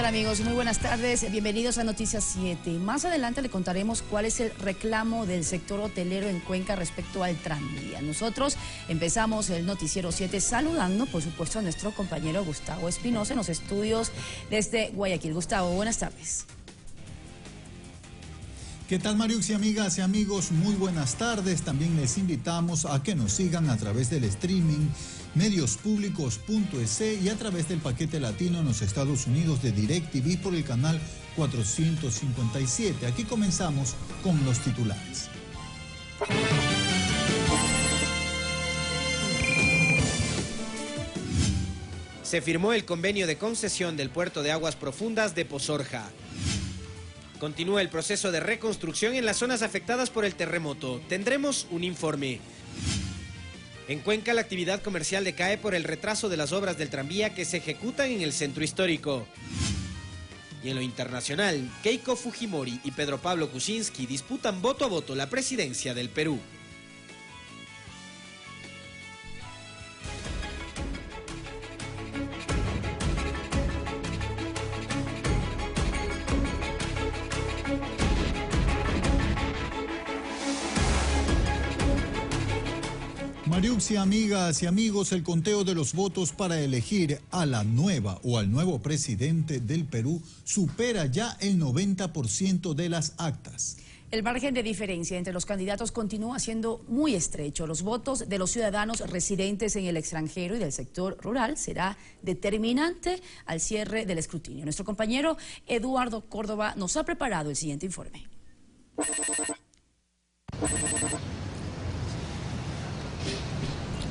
tal, amigos? Muy buenas tardes, bienvenidos a Noticias 7. Más adelante le contaremos cuál es el reclamo del sector hotelero en Cuenca respecto al tranvía. Nosotros empezamos el Noticiero 7 saludando, por supuesto, a nuestro compañero Gustavo Espinosa en los estudios desde Guayaquil. Gustavo, buenas tardes. ¿Qué tal, Mariux y amigas y amigos? Muy buenas tardes. También les invitamos a que nos sigan a través del streaming mediospublicos.es y a través del paquete latino en los Estados Unidos de DirecTV por el canal 457. Aquí comenzamos con los titulares. Se firmó el convenio de concesión del puerto de aguas profundas de Pozorja. Continúa el proceso de reconstrucción en las zonas afectadas por el terremoto. Tendremos un informe. En Cuenca, la actividad comercial decae por el retraso de las obras del tranvía que se ejecutan en el centro histórico. Y en lo internacional, Keiko Fujimori y Pedro Pablo Kuczynski disputan voto a voto la presidencia del Perú. Mariux y amigas y amigos, el conteo de los votos para elegir a la nueva o al nuevo presidente del Perú supera ya el 90% de las actas. El margen de diferencia entre los candidatos continúa siendo muy estrecho. Los votos de los ciudadanos residentes en el extranjero y del sector rural será determinante al cierre del escrutinio. Nuestro compañero Eduardo Córdoba nos ha preparado el siguiente informe.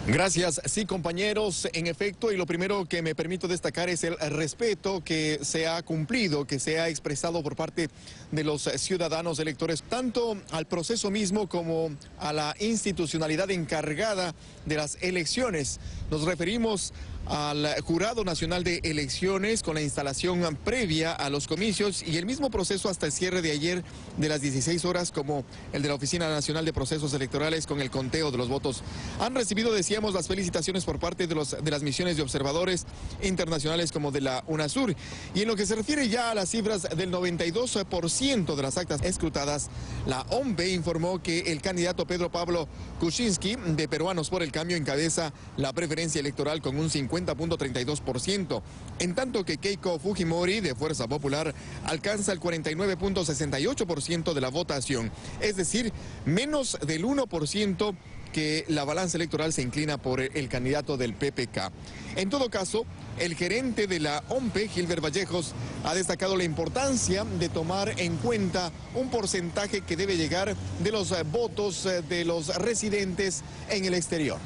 Gracias, sí, compañeros, en efecto, y lo primero que me permito destacar es el respeto que se ha cumplido, que se ha expresado por parte de los ciudadanos electores, tanto al proceso mismo como a la institucionalidad encargada de las elecciones. Nos referimos al Jurado Nacional de Elecciones con la instalación previa a los comicios y el mismo proceso hasta el cierre de ayer de las 16 horas como el de la Oficina Nacional de Procesos Electorales con el conteo de los votos. Han recibido, decíamos, las felicitaciones por parte de las misiones de observadores internacionales como de la UNASUR. Y en lo que se refiere ya a las cifras del 92% de las actas escrutadas, la OMPE informó que el candidato Pedro Pablo Kuczynski de Peruanos por el Cambio encabeza la preferencia electoral con un 50.32%, en tanto que Keiko Fujimori de Fuerza Popular alcanza el 49.68% de la votación, es decir, menos del 1% que la balanza electoral se inclina por el candidato del PPK. En todo caso, el gerente de la OMPE, Gilbert Vallejos, ha destacado la importancia de tomar en cuenta un porcentaje que debe llegar de los votos de los residentes en el exterior.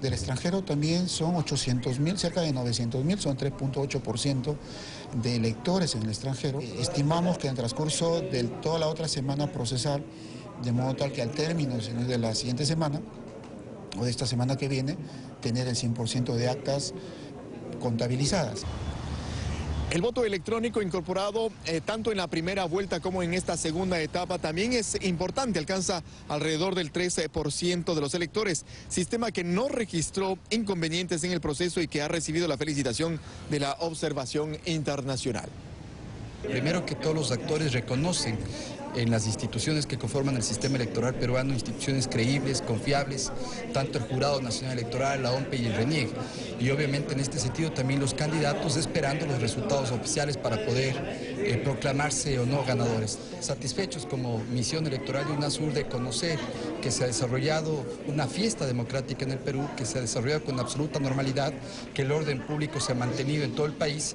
Del extranjero también son 800.000, cerca de 900.000, son 3.8% de electores en el extranjero. Estimamos que en el transcurso de toda la otra semana procesar, de modo tal que al término de la siguiente semana o de esta semana que viene, tener el 100% de actas contabilizadas. El voto electrónico incorporado tanto en la primera vuelta como en esta segunda etapa también es importante, alcanza alrededor del 13% de los electores, sistema que no registró inconvenientes en el proceso y que ha recibido la felicitación de la observación internacional. Primero, que todos los actores reconocen en las instituciones que conforman el sistema electoral peruano, instituciones creíbles, confiables, tanto el Jurado Nacional Electoral, la OMPE y el RENIEG. Y obviamente en este sentido también los candidatos esperando los resultados oficiales para poder proclamarse o no ganadores. Satisfechos como misión electoral de UNASUR de conocer que se ha desarrollado una fiesta democrática en el Perú, que se ha desarrollado con absoluta normalidad, que el orden público se ha mantenido en todo el país.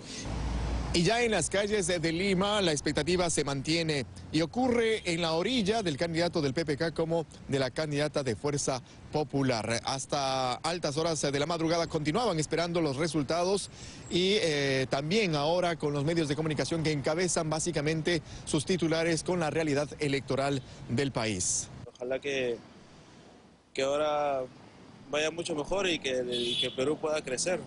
Y ya en las calles de Lima la expectativa se mantiene y ocurre en la orilla del candidato del PPK como de la candidata de Fuerza Popular. Hasta altas horas de la madrugada continuaban esperando los resultados y también ahora con los medios de comunicación que encabezan básicamente sus titulares con la realidad electoral del país. Ojalá que ahora vaya mucho mejor y que Perú pueda crecer.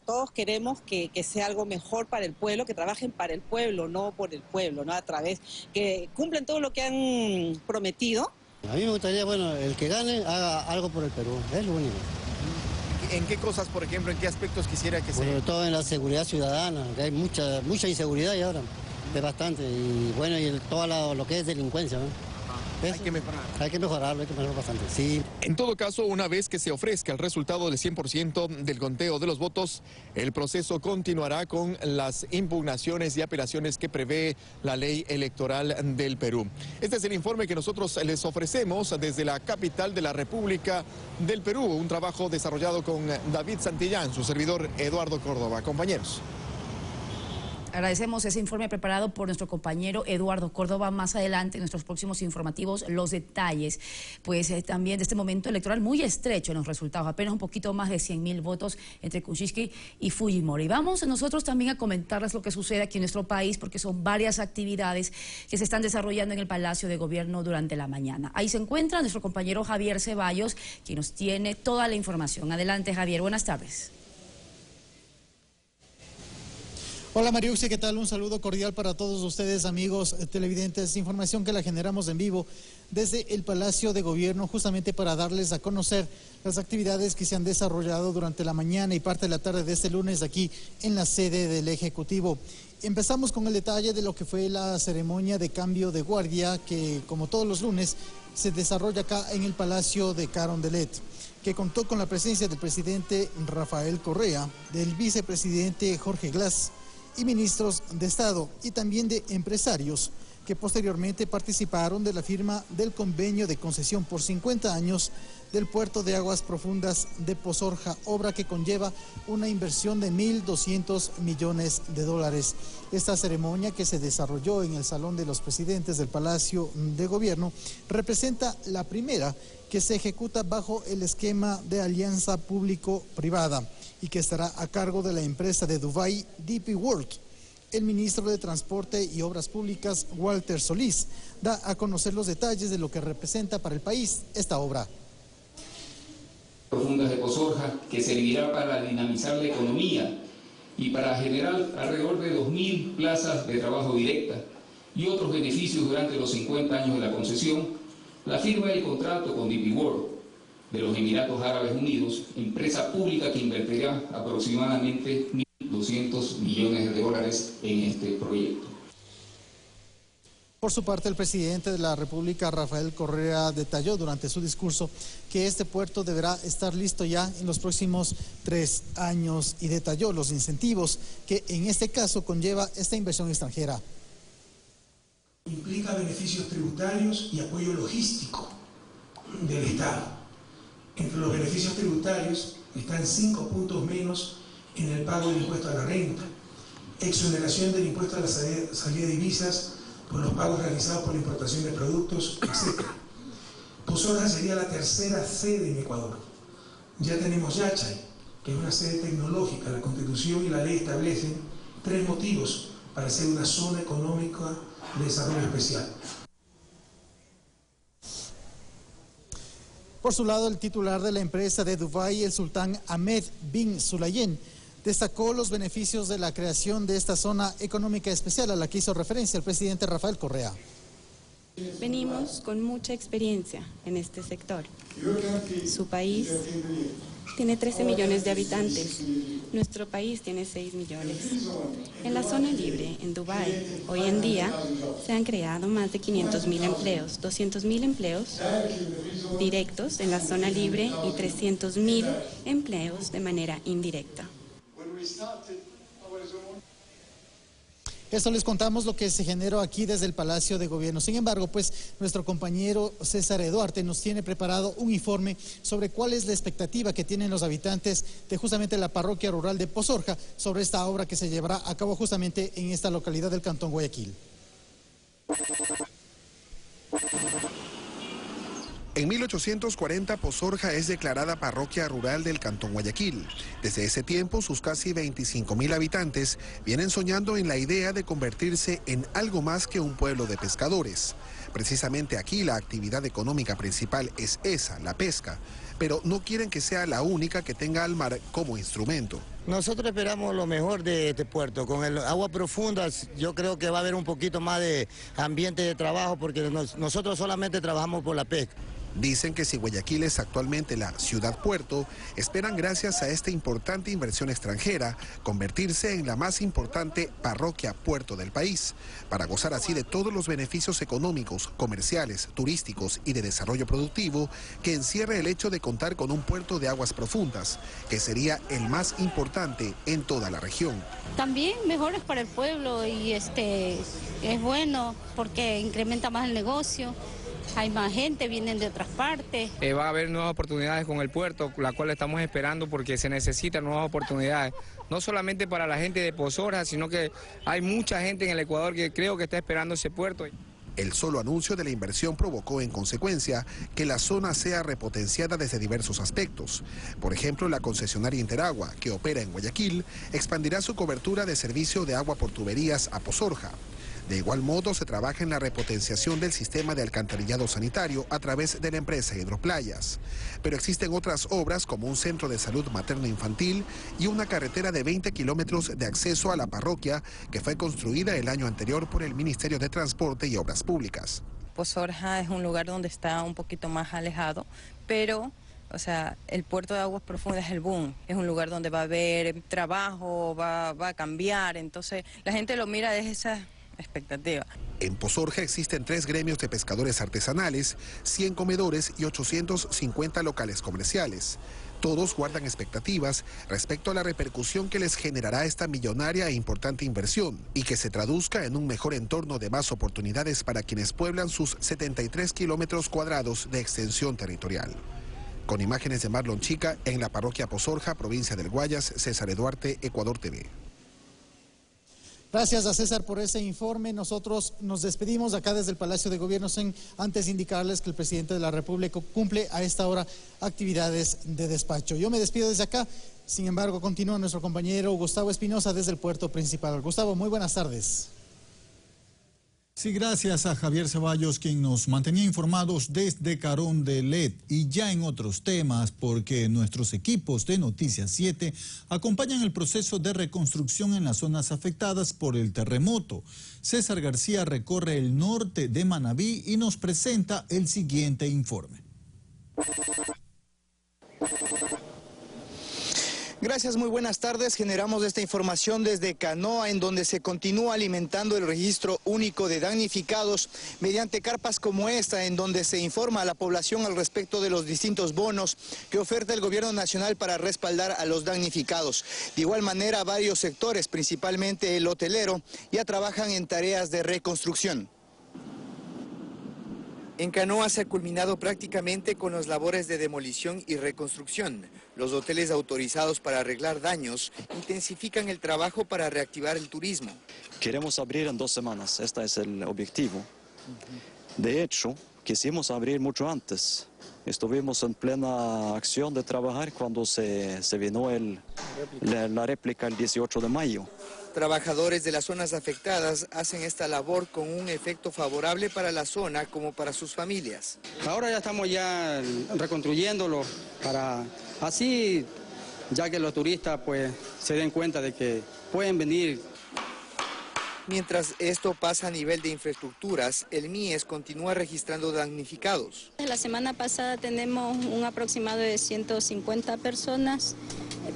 Todos queremos que sea algo mejor para el pueblo, que trabajen para el pueblo, no por el pueblo, ¿no? A través, que cumplen todo lo que han prometido. A mí me gustaría, bueno, el que gane haga algo por el Perú, es lo único. ¿En qué cosas, por ejemplo, en qué aspectos quisiera que se...? Bueno, todo en la seguridad ciudadana, que hay mucha inseguridad y ahora, es bastante. Y bueno, y todo lo que es delincuencia, ¿no? Hay que mejorar. Hay que mejorarlo bastante, sí. En todo caso, una vez que se ofrezca el resultado del 100% del conteo de los votos, el proceso continuará con las impugnaciones y apelaciones que prevé la ley electoral del Perú. Este es el informe que nosotros les ofrecemos desde la capital de la República del Perú, un trabajo desarrollado con David Santillán, su servidor Eduardo Córdoba. Compañeros. Agradecemos ese informe preparado por nuestro compañero Eduardo Córdoba. Más adelante en nuestros próximos informativos los detalles, pues también de este momento electoral muy estrecho en los resultados, apenas un poquito más de 100.000 votos entre Kuczynski y Fujimori. Vamos nosotros también a comentarles lo que sucede aquí en nuestro país, porque son varias actividades que se están desarrollando en el Palacio de Gobierno durante la mañana. Ahí se encuentra nuestro compañero Javier Ceballos, quien nos tiene toda la información. Adelante, Javier, buenas tardes. Hola Mariuxi, ¿qué tal? Un saludo cordial para todos ustedes, amigos televidentes. Información que la generamos en vivo desde el Palacio de Gobierno, justamente para darles a conocer las actividades que se han desarrollado durante la mañana y parte de la tarde de este lunes aquí en la sede del Ejecutivo. Empezamos con el detalle de lo que fue la ceremonia de cambio de guardia que, como todos los lunes, se desarrolla acá en el Palacio de Carondelet, que contó con la presencia del presidente Rafael Correa, del vicepresidente Jorge Glass, y ministros de Estado y también de empresarios que posteriormente participaron de la firma del convenio de concesión por 50 años del puerto de aguas profundas de Pozorja, obra que conlleva una inversión de 1.200 millones de dólares. Esta ceremonia, que se desarrolló en el Salón de los Presidentes del Palacio de Gobierno, representa la primera que se ejecuta bajo el esquema de alianza público-privada y que estará a cargo de la empresa de Dubái DP World. El ministro de Transporte y Obras Públicas, Walter Solís, da a conocer los detalles de lo que representa para el país esta obra. Profundas de Pozorja, que servirá para dinamizar la economía y para generar alrededor de 2.000 plazas de trabajo directa y otros beneficios durante los 50 años de la concesión. La firma del contrato con DP World de los Emiratos Árabes Unidos, empresa pública que invertirá aproximadamente 1.200 millones de dólares en este proyecto. Por su parte, el presidente de la República, Rafael Correa, detalló durante su discurso que este puerto deberá estar listo ya en los próximos 3 años y detalló los incentivos que en este caso conlleva esta inversión extranjera. Implica beneficios tributarios y apoyo logístico del Estado. Entre los beneficios tributarios están 5 puntos menos en el pago del impuesto a la renta, exoneración del impuesto a la salida de divisas por los pagos realizados por la importación de productos, etc. Pozorja sería la tercera sede en Ecuador. Ya tenemos Yachay, que es una sede tecnológica. La Constitución y la ley establecen 3 motivos para ser una zona económica de desarrollo especial. Por su lado, el titular de la empresa de Dubái, el sultán Ahmed bin Sulayem, destacó los beneficios de la creación de esta zona económica especial a la que hizo referencia el presidente Rafael Correa. Venimos con mucha experiencia en este sector. Su país tiene 13 millones de habitantes. Nuestro país tiene 6 millones. En la zona libre, en Dubái, hoy en día se han creado más de 500.000 empleos, 200.000 empleos directos en la zona libre y 300.000 empleos de manera indirecta. Esto les contamos lo que se generó aquí desde el Palacio de Gobierno. Sin embargo, pues nuestro compañero César Eduarte nos tiene preparado un informe sobre cuál es la expectativa que tienen los habitantes de justamente la parroquia rural de Pozorja sobre esta obra que se llevará a cabo justamente en esta localidad del Cantón Guayaquil. En 1840, Pozorja es declarada parroquia rural del Cantón Guayaquil. Desde ese tiempo, sus casi 25.000 habitantes vienen soñando en la idea de convertirse en algo más que un pueblo de pescadores. Precisamente aquí la actividad económica principal es esa, la pesca, pero no quieren que sea la única que tenga al mar como instrumento. Nosotros esperamos lo mejor de este puerto. Con el agua profunda yo creo que va a haber un poquito más de ambiente de trabajo porque nosotros solamente trabajamos por la pesca. Dicen que si Guayaquil es actualmente la ciudad-puerto, esperan gracias a esta importante inversión extranjera convertirse en la más importante parroquia-puerto del país, para gozar así de todos los beneficios económicos, comerciales, turísticos y de desarrollo productivo que encierra el hecho de contar con un puerto de aguas profundas, que sería el más importante en toda la región. También mejores para el pueblo y es bueno porque incrementa más el negocio. Hay más gente, vienen de otras partes. Va a haber nuevas oportunidades con el puerto, la cual estamos esperando porque se necesitan nuevas oportunidades. No solamente para la gente de Pozorja, sino que hay mucha gente en el Ecuador que creo que está esperando ese puerto. El solo anuncio de la inversión provocó en consecuencia que la zona sea repotenciada desde diversos aspectos. Por ejemplo, la concesionaria Interagua, que opera en Guayaquil, expandirá su cobertura de servicio de agua por tuberías a Pozorja. De igual modo, se trabaja en la repotenciación del sistema de alcantarillado sanitario a través de la empresa Hidroplayas. Pero existen otras obras como un centro de salud materno-infantil y una carretera de 20 kilómetros de acceso a la parroquia que fue construida el año anterior por el Ministerio de Transporte y Obras Públicas. Pozorja es un lugar donde está un poquito más alejado, pero el puerto de aguas profundas es el boom, es un lugar donde va a haber trabajo, va a cambiar, entonces la gente lo mira desde esa expectativa. En Pozorja existen 3 gremios de pescadores artesanales, 100 comedores y 850 locales comerciales. Todos guardan expectativas respecto a la repercusión que les generará esta millonaria e importante inversión y que se traduzca en un mejor entorno de más oportunidades para quienes pueblan sus 73 kilómetros cuadrados de extensión territorial. Con imágenes de Marlon Chica, en la parroquia Pozorja, provincia del Guayas, César Eduarte, Ecuador TV. Gracias a César por ese informe. Nosotros nos despedimos acá desde el Palacio de Gobierno sin antes indicarles que el presidente de la República cumple a esta hora actividades de despacho. Yo me despido desde acá, sin embargo continúa nuestro compañero Gustavo Espinosa desde el puerto principal. Gustavo, muy buenas tardes. Sí, gracias a Javier Ceballos, quien nos mantenía informados desde Carondelet. Y ya en otros temas, porque nuestros equipos de Noticias 7 acompañan el proceso de reconstrucción en las zonas afectadas por el terremoto. César García recorre el norte de Manabí y nos presenta el siguiente informe. Gracias, muy buenas tardes. Generamos esta información desde Canoa, en donde se continúa alimentando el registro único de damnificados mediante carpas como esta, en donde se informa a la población al respecto de los distintos bonos que oferta el gobierno nacional para respaldar a los damnificados. De igual manera, varios sectores, principalmente el hotelero, ya trabajan en tareas de reconstrucción. En Canoa se ha culminado prácticamente con las labores de demolición y reconstrucción. Los hoteles autorizados para arreglar daños intensifican el trabajo para reactivar el turismo. Queremos abrir en 2 semanas, este es el objetivo. De hecho, quisimos abrir mucho antes. Estuvimos en plena acción de trabajar cuando se vino la réplica el 18 de mayo. Trabajadores de las zonas afectadas hacen esta labor con un efecto favorable para la zona como para sus familias. Ahora ya estamos reconstruyéndolo para así, ya que los turistas pues se den cuenta de que pueden venir. Mientras esto pasa a nivel de infraestructuras, el MIES continúa registrando damnificados. La semana pasada tenemos un aproximado de 150 personas,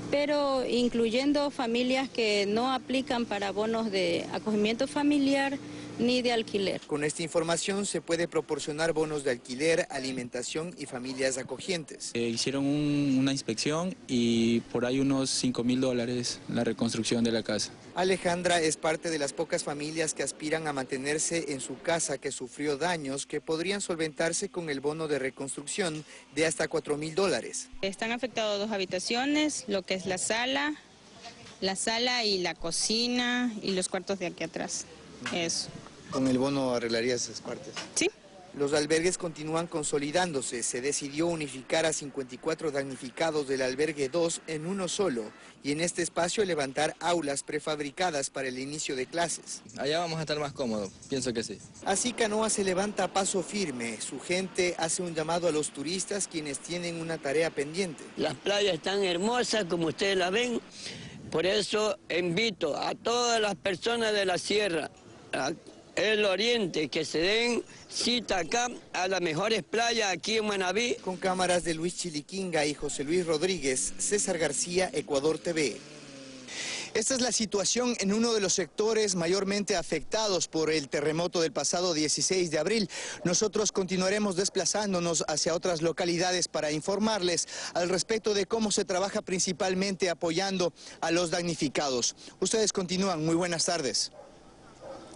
pero incluyendo familias que no aplican para bonos de acogimiento familiar ni de alquiler. Con esta información se puede proporcionar bonos de alquiler, alimentación y familias acogientes. Hicieron una inspección y por ahí unos $5.000 la reconstrucción de la casa. Alejandra es parte de las pocas familias que aspiran a mantenerse en su casa que sufrió daños que podrían solventarse con el bono de reconstrucción de hasta $4.000. Están afectadas 2 habitaciones, lo que es la sala y la cocina y los cuartos de aquí atrás. Eso. ¿Con el bono arreglarías esas partes? Sí. Los albergues continúan consolidándose. Se decidió unificar a 54 damnificados del albergue 2 en uno solo y en este espacio levantar aulas prefabricadas para el inicio de clases. Allá vamos a estar más cómodos, pienso que sí. Así Canoa se levanta a paso firme. Su gente hace un llamado a los turistas quienes tienen una tarea pendiente. Las playas están hermosas como ustedes las ven, por eso invito a todas las personas de la sierra el oriente, que se den cita acá a las mejores playas aquí en Manabí. Con cámaras de Luis Chiliquinga y José Luis Rodríguez, César García, Ecuador TV. Esta es la situación en uno de los sectores mayormente afectados por el terremoto del pasado 16 de abril. Nosotros continuaremos desplazándonos hacia otras localidades para informarles al respecto de cómo se trabaja principalmente apoyando a los damnificados. Ustedes continúan. Muy buenas tardes.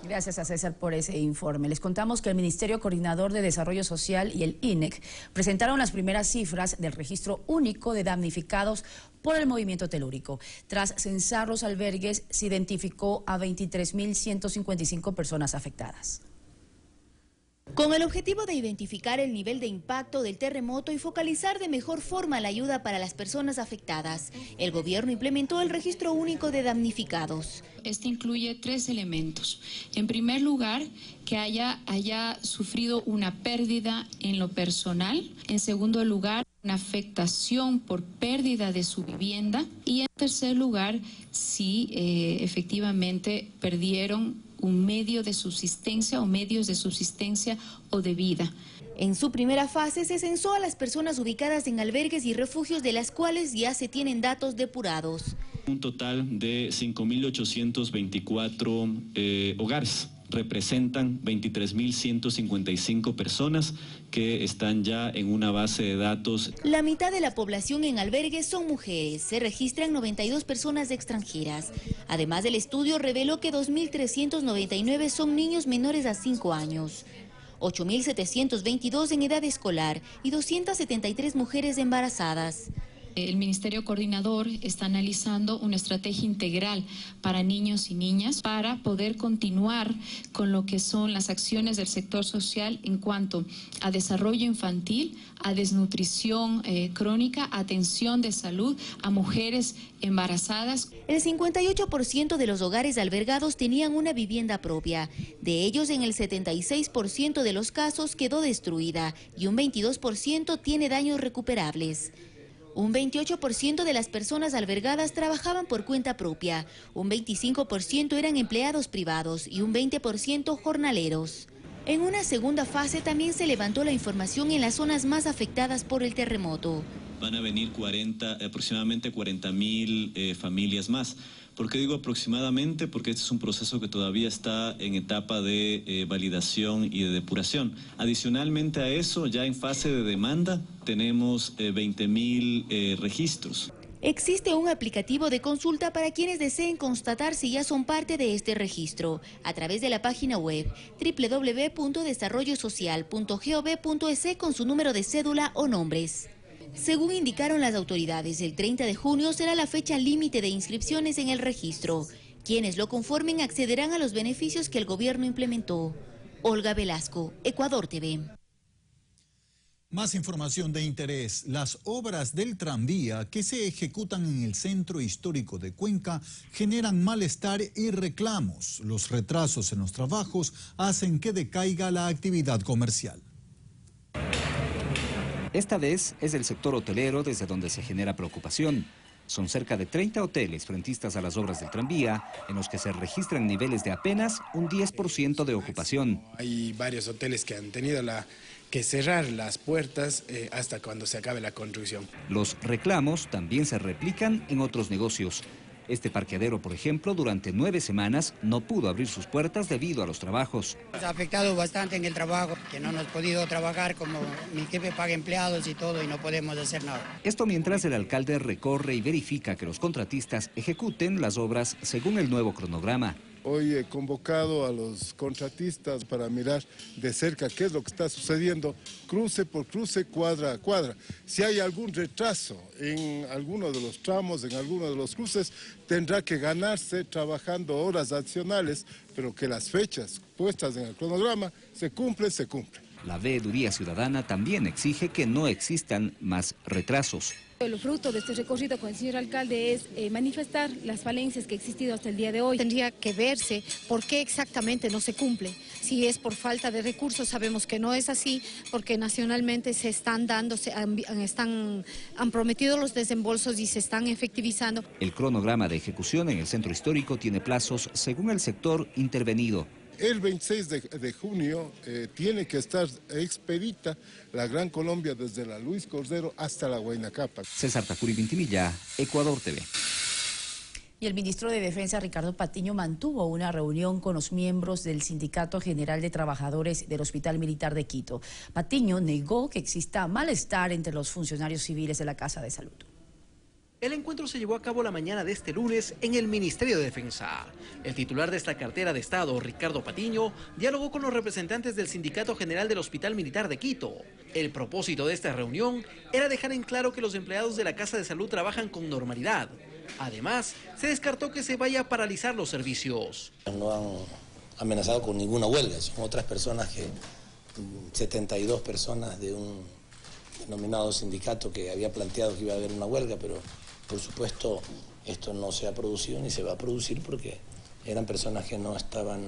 Gracias a César por ese informe. Les contamos que el Ministerio Coordinador de Desarrollo Social y el INEC presentaron las primeras cifras del registro único de damnificados por el movimiento telúrico. Tras censar los albergues, se identificó a 23.155 personas afectadas. Con el objetivo de identificar el nivel de impacto del terremoto y focalizar de mejor forma la ayuda para las personas afectadas, el gobierno implementó el registro único de damnificados. Este incluye 3 elementos. En primer lugar, que haya sufrido una pérdida en lo personal. En segundo lugar, una afectación por pérdida de su vivienda. Y en tercer lugar, si efectivamente perdieron un medio de subsistencia o medios de subsistencia o de vida. En su primera fase se censó a las personas ubicadas en albergues y refugios, de las cuales ya se tienen datos depurados. Un total de 5.824 hogares. Representan 23.155 personas que están ya en una base de datos. La mitad de la población en albergues son mujeres. Se registran 92 personas extranjeras. Además, el estudio reveló que 2.399 son niños menores a 5 años. 8.722 en edad escolar y 273 mujeres embarazadas. El Ministerio Coordinador está analizando una estrategia integral para niños y niñas para poder continuar con lo que son las acciones del sector social en cuanto a desarrollo infantil, a desnutrición crónica, atención de salud a mujeres embarazadas. El 58% de los hogares albergados tenían una vivienda propia. De ellos, en el 76% de los casos quedó destruida y un 22% tiene daños recuperables. Un 28% de las personas albergadas trabajaban por cuenta propia, un 25% eran empleados privados y un 20% jornaleros. En una segunda fase también se levantó la información en las zonas más afectadas por el terremoto. Van a venir aproximadamente 40.000 familias más. ¿Por qué digo aproximadamente? Porque este es un proceso que todavía está en etapa de validación y de depuración. Adicionalmente a eso, ya en fase de demanda, tenemos 20.000 registros. Existe un aplicativo de consulta para quienes deseen constatar si ya son parte de este registro, a través de la página web www.desarrollosocial.gov.es con su número de cédula o nombres. Según indicaron las autoridades, el 30 de junio será la fecha límite de inscripciones en el registro. Quienes lo conformen accederán a los beneficios que el gobierno implementó. Olga Velasco, Ecuador TV. Más información de interés. Las obras del tranvía que se ejecutan en el centro histórico de Cuenca generan malestar y reclamos. Los retrasos en los trabajos hacen que decaiga la actividad comercial. Esta vez es el sector hotelero desde donde se genera preocupación. Son cerca de 30 hoteles frentistas a las obras del tranvía, en los que se registran niveles de apenas un 10% de ocupación. Hay varios hoteles que han tenido que cerrar las puertas hasta cuando se acabe la construcción. Los reclamos también se replican en otros negocios. Este parqueadero, por ejemplo, durante 9 semanas no pudo abrir sus puertas debido a los trabajos. Nos ha afectado bastante en el trabajo, que no hemos podido trabajar, como mi jefe paga empleados y todo, y no podemos hacer nada. Esto mientras el alcalde recorre y verifica que los contratistas ejecuten las obras según el nuevo cronograma. Hoy he convocado a los contratistas para mirar de cerca qué es lo que está sucediendo, cruce por cruce, cuadra a cuadra. Si hay algún retraso en alguno de los tramos, en alguno de los cruces, tendrá que ganarse trabajando horas adicionales, pero que las fechas puestas en el cronograma se cumplen, se cumplen. La veeduría ciudadana también exige que no existan más retrasos. El fruto de este recorrido con el señor alcalde es manifestar las falencias que ha existido hasta el día de hoy. Tendría que verse por qué exactamente no se cumple. Si es por falta de recursos, sabemos que no es así, porque nacionalmente se están dando, han prometido los desembolsos y se están efectivizando. El cronograma de ejecución en el centro histórico tiene plazos según el sector intervenido. El 26 de junio tiene que estar expedita la Gran Colombia desde la Luis Cordero hasta la Huayna Cápac. César Tacuri Vintimilla, Ecuador TV. Y el ministro de Defensa, Ricardo Patiño, mantuvo una reunión con los miembros del Sindicato General de Trabajadores del Hospital Militar de Quito. Patiño negó que exista malestar entre los funcionarios civiles de la Casa de Salud. El encuentro se llevó a cabo la mañana de este lunes en el Ministerio de Defensa. El titular de esta cartera de Estado, Ricardo Patiño, dialogó con los representantes del Sindicato General del Hospital Militar de Quito. El propósito de esta reunión era dejar en claro que los empleados de la Casa de Salud trabajan con normalidad. Además, se descartó que se vaya a paralizar los servicios. No han amenazado con ninguna huelga, son otras personas que 72 personas de un denominado sindicato que había planteado que iba a haber una huelga, pero por supuesto esto no se ha producido ni se va a producir porque eran personas que no estaban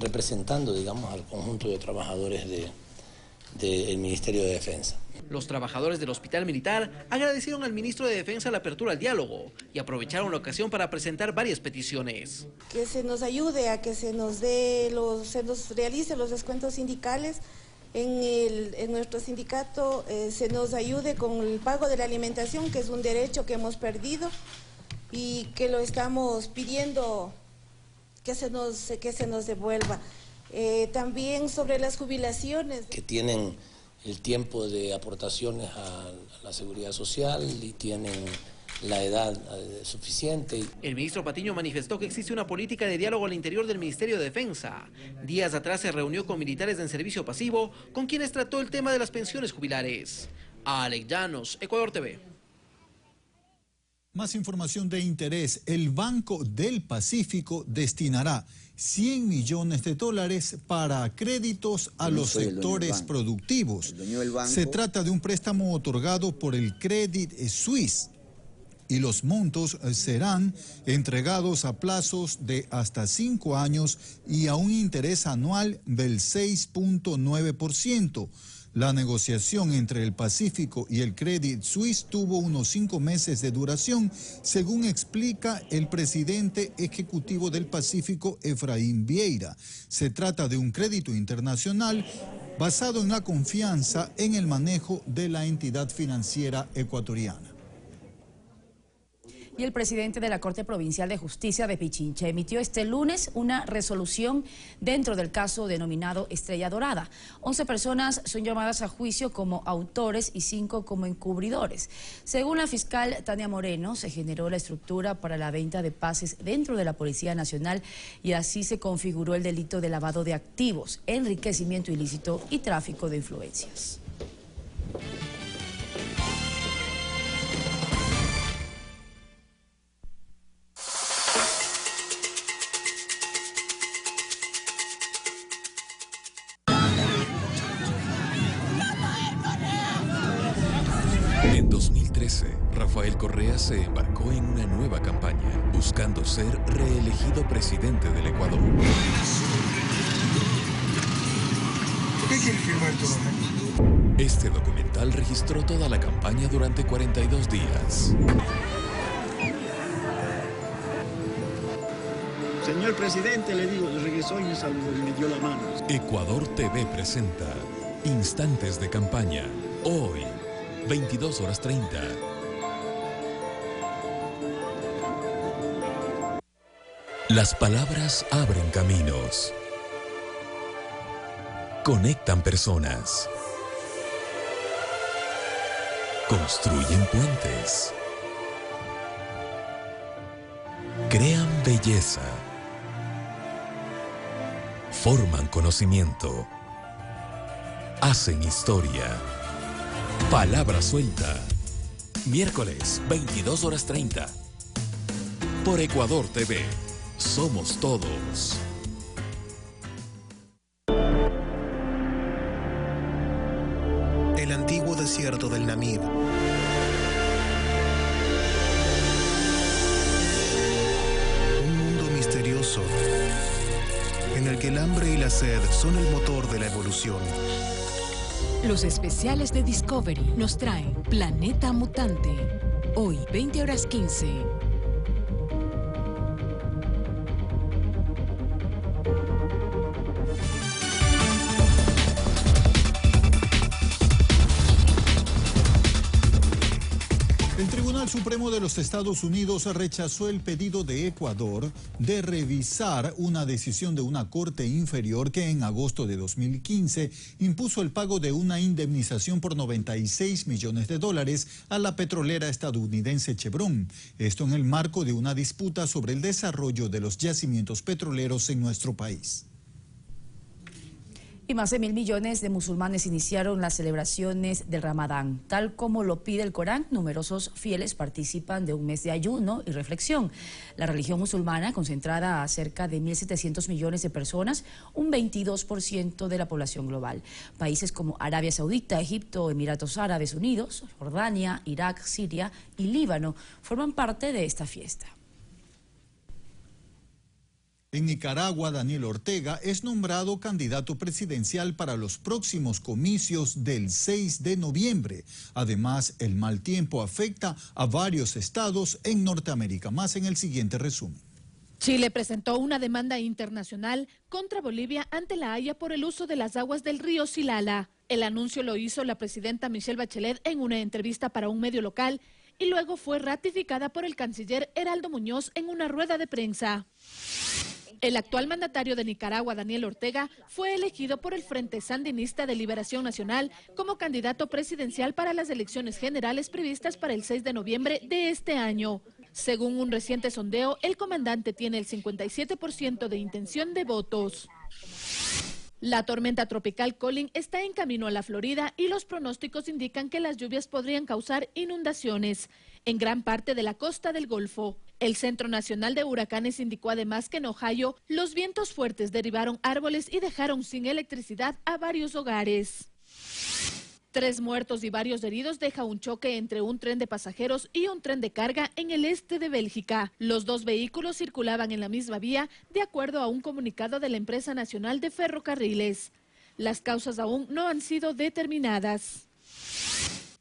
representando, digamos, al conjunto de trabajadores del Ministerio de Defensa. Los trabajadores del Hospital Militar agradecieron al ministro de Defensa la apertura al diálogo y aprovecharon la ocasión para presentar varias peticiones. Que se nos ayude a que se nos realice los descuentos sindicales en nuestro sindicato, se nos ayude con el pago de la alimentación, que es un derecho que hemos perdido y que lo estamos pidiendo que se nos devuelva. También sobre las jubilaciones. Que tienen el tiempo de aportaciones a la seguridad social y tienen la edad suficiente. El ministro Patiño manifestó que existe una política de diálogo al interior del Ministerio de Defensa. Días atrás se reunió con militares en servicio pasivo, con quienes trató el tema de las pensiones jubilares. Alex Llanos, Ecuador TV. Más información de interés. El Banco del Pacífico destinará $100 millones para créditos a los sectores productivos. Se trata de un préstamo otorgado por el Credit Suisse y los montos serán entregados a plazos de hasta 5 años y a un interés anual del 6.9%. La negociación entre el Pacífico y el Credit Suisse tuvo unos 5 meses de duración, según explica el presidente ejecutivo del Pacífico, Efraín Vieira. Se trata de un crédito internacional basado en la confianza en el manejo de la entidad financiera ecuatoriana. Y el presidente de la Corte Provincial de Justicia de Pichincha emitió este lunes una resolución dentro del caso denominado Estrella Dorada. 11 personas son llamadas a juicio como autores y 5 como encubridores. Según la fiscal Tania Moreno, se generó la estructura para la venta de pases dentro de la Policía Nacional y así se configuró el delito de lavado de activos, enriquecimiento ilícito y tráfico de influencias. En 2013, Rafael Correa se embarcó en una nueva campaña, buscando ser reelegido presidente del Ecuador. ¿Qué quiere firmar todo? Este documental registró toda la campaña durante 42 días. Señor presidente, le digo, regresó y me saludó y me dio la mano. Ecuador TV presenta Instantes de Campaña, hoy, 22:30. Las palabras abren caminos, conectan personas, construyen puentes, crean belleza, forman conocimiento, hacen historia. Palabra suelta. Miércoles, 22:30. Por Ecuador TV. Somos todos. El antiguo desierto del Namib. Un mundo misterioso en el que el hambre y la sed son el motor de la evolución. Los especiales de Discovery nos traen Planeta Mutante. Hoy, 20:15. El Tribunal Supremo de los Estados Unidos rechazó el pedido de Ecuador de revisar una decisión de una corte inferior que en agosto de 2015 impuso el pago de una indemnización por $96 millones a la petrolera estadounidense Chevron. Esto en el marco de una disputa sobre el desarrollo de los yacimientos petroleros en nuestro país. Y más de 1.000 millones de musulmanes iniciaron las celebraciones del Ramadán. Tal como lo pide el Corán, numerosos fieles participan de un mes de ayuno y reflexión. La religión musulmana, concentrada a cerca de 1.700 millones de personas, un 22% de la población global. Países como Arabia Saudita, Egipto, Emiratos Árabes Unidos, Jordania, Irak, Siria y Líbano forman parte de esta fiesta. En Nicaragua, Daniel Ortega es nombrado candidato presidencial para los próximos comicios del 6 de noviembre. Además, el mal tiempo afecta a varios estados en Norteamérica. Más en el siguiente resumen. Chile presentó una demanda internacional contra Bolivia ante La Haya por el uso de las aguas del río Silala. El anuncio lo hizo la presidenta Michelle Bachelet en una entrevista para un medio local y luego fue ratificada por el canciller Heraldo Muñoz en una rueda de prensa. El actual mandatario de Nicaragua, Daniel Ortega, fue elegido por el Frente Sandinista de Liberación Nacional como candidato presidencial para las elecciones generales previstas para el 6 de noviembre de este año. Según un reciente sondeo, el comandante tiene el 57% de intención de votos. La tormenta tropical Colin está en camino a la Florida y los pronósticos indican que las lluvias podrían causar inundaciones en gran parte de la costa del Golfo. El Centro Nacional de Huracanes indicó además que en Ohio los vientos fuertes derribaron árboles y dejaron sin electricidad a varios hogares. 3 muertos y varios heridos deja un choque entre un tren de pasajeros y un tren de carga en el este de Bélgica. Los 2 vehículos circulaban en la misma vía, de acuerdo a un comunicado de la Empresa Nacional de Ferrocarriles. Las causas aún no han sido determinadas.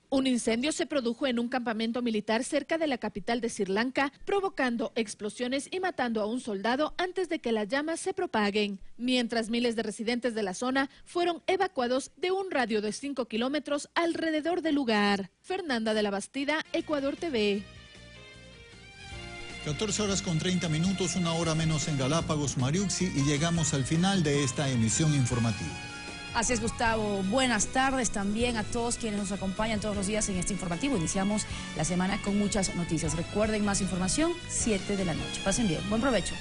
Un incendio se produjo en un campamento militar cerca de la capital de Sri Lanka, provocando explosiones y matando a un soldado antes de que las llamas se propaguen, mientras miles de residentes de la zona fueron evacuados de un radio de 5 kilómetros alrededor del lugar. Fernanda de la Bastida, Ecuador TV. 14:30, 1 hora menos en Galápagos, Mariuxi, y llegamos al final de esta emisión informativa. Así es, Gustavo. Buenas tardes también a todos quienes nos acompañan todos los días en este informativo. Iniciamos la semana con muchas noticias. Recuerden, más información, 7 de la noche. Pasen bien. Buen provecho.